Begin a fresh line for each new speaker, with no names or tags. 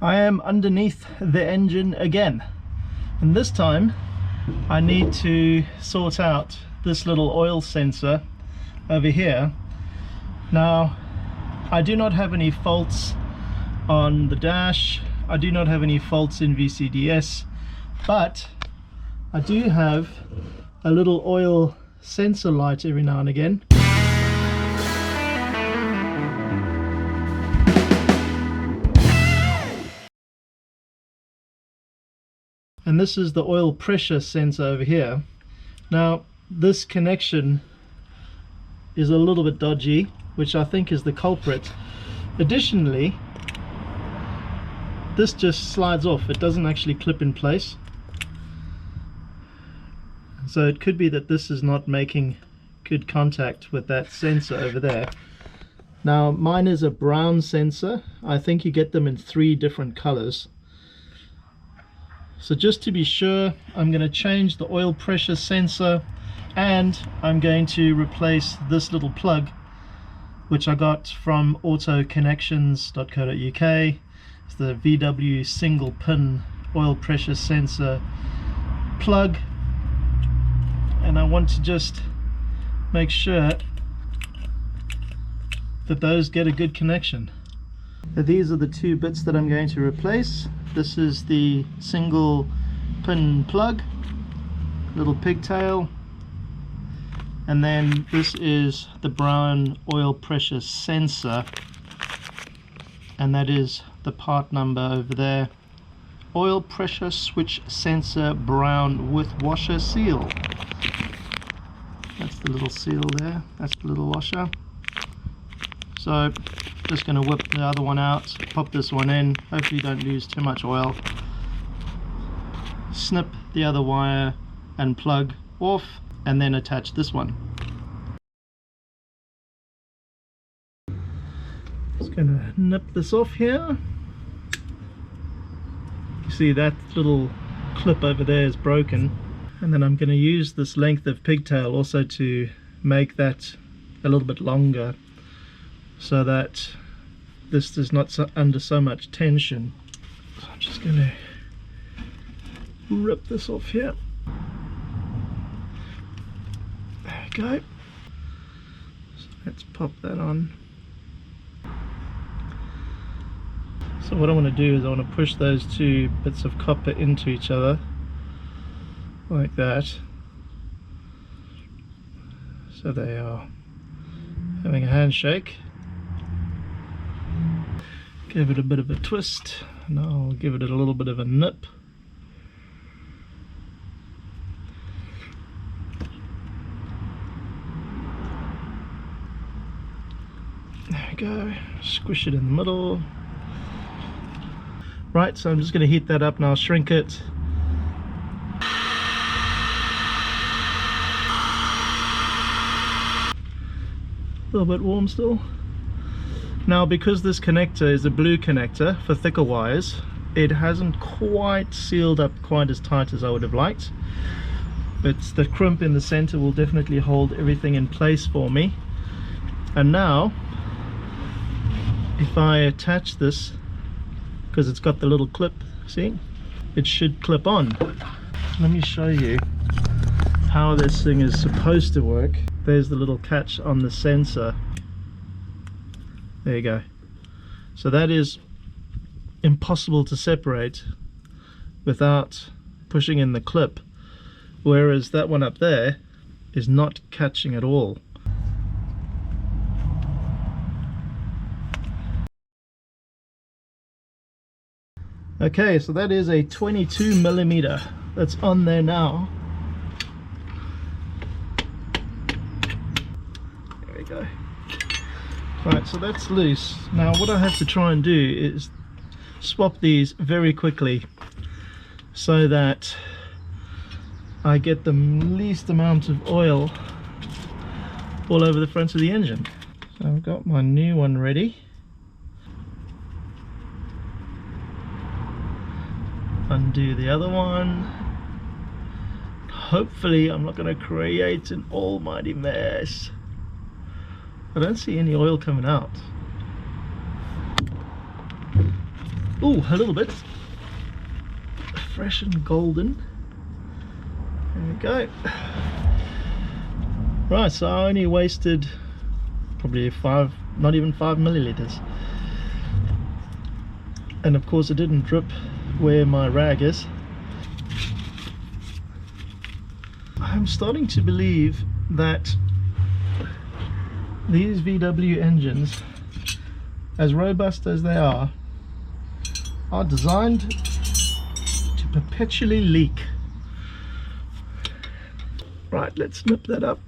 I am underneath the engine again, and this time I need to sort out this little oil sensor over here. Now, I do not have any faults on the dash, I do not have any faults in VCDS, but I do have a little oil sensor light every now and again. And this is the oil pressure sensor over here. Now, this connection is a little bit dodgy, which I think is the culprit. Additionally, this just slides off. It doesn't actually clip in place. So it could be that this is not making good contact with that sensor over there. Now, mine is a brown sensor. I think you get them in 3 different colors. So just to be sure, I'm going to change the oil pressure sensor, and I'm going to replace this little plug which I got from autoconnections.co.uk. It's the VW single pin oil pressure sensor plug, and I want to just make sure that those get a good connection. Now, these are the 2 bits that I'm going to replace. This is the single pin plug, little pigtail, and then this is the brown oil pressure sensor, and that is the part number over there. Oil pressure switch sensor brown with washer seal. That's the little seal there, that's the little washer. So just going to whip the other one out, pop this one in, hopefully don't lose too much oil, snip the other wire and plug off, and then attach this one. Just going to nip this off here. You see that little clip over there is broken, and then I'm going to use this length of pigtail also to make that a little bit longer, so that this is not under so much tension. So I'm just going to rip this off here. There we go. So let's pop that on. So what I want to do is I want to push those 2 bits of copper into each other like that, so they are having a handshake. Give it a bit of a twist, and I'll give it a little bit of a nip. There we go, squish it in the middle. Right, so I'm just going to heat that up and I'll shrink it. A little bit warm still. Now, because this connector is a blue connector for thicker wires, it hasn't quite sealed up quite as tight as I would have liked, but the crimp in the center will definitely hold everything in place for me. And now, if I attach this, because it's got the little clip, see, it should clip on. Let me show you how this thing is supposed to work. There's the little catch on the sensor. There you go. So that is impossible to separate without pushing in the clip, whereas that one up there is not catching at all. Okay, so that is a 22mm that's on there now. There we go. Right, so that's loose. Now what I have to try and do is swap these very quickly so that I get the least amount of oil all over the front of the engine. So I've got my new one ready. Undo the other one. Hopefully I'm not going to create an almighty mess. I don't see any oil coming out. Ooh, a little bit. Fresh and golden. There we go. Right, so I only wasted probably not even 5 milliliters. And of course it didn't drip where my rag is. I'm starting to believe that these VW engines, as robust as they are designed to perpetually leak. Right, let's snip that up.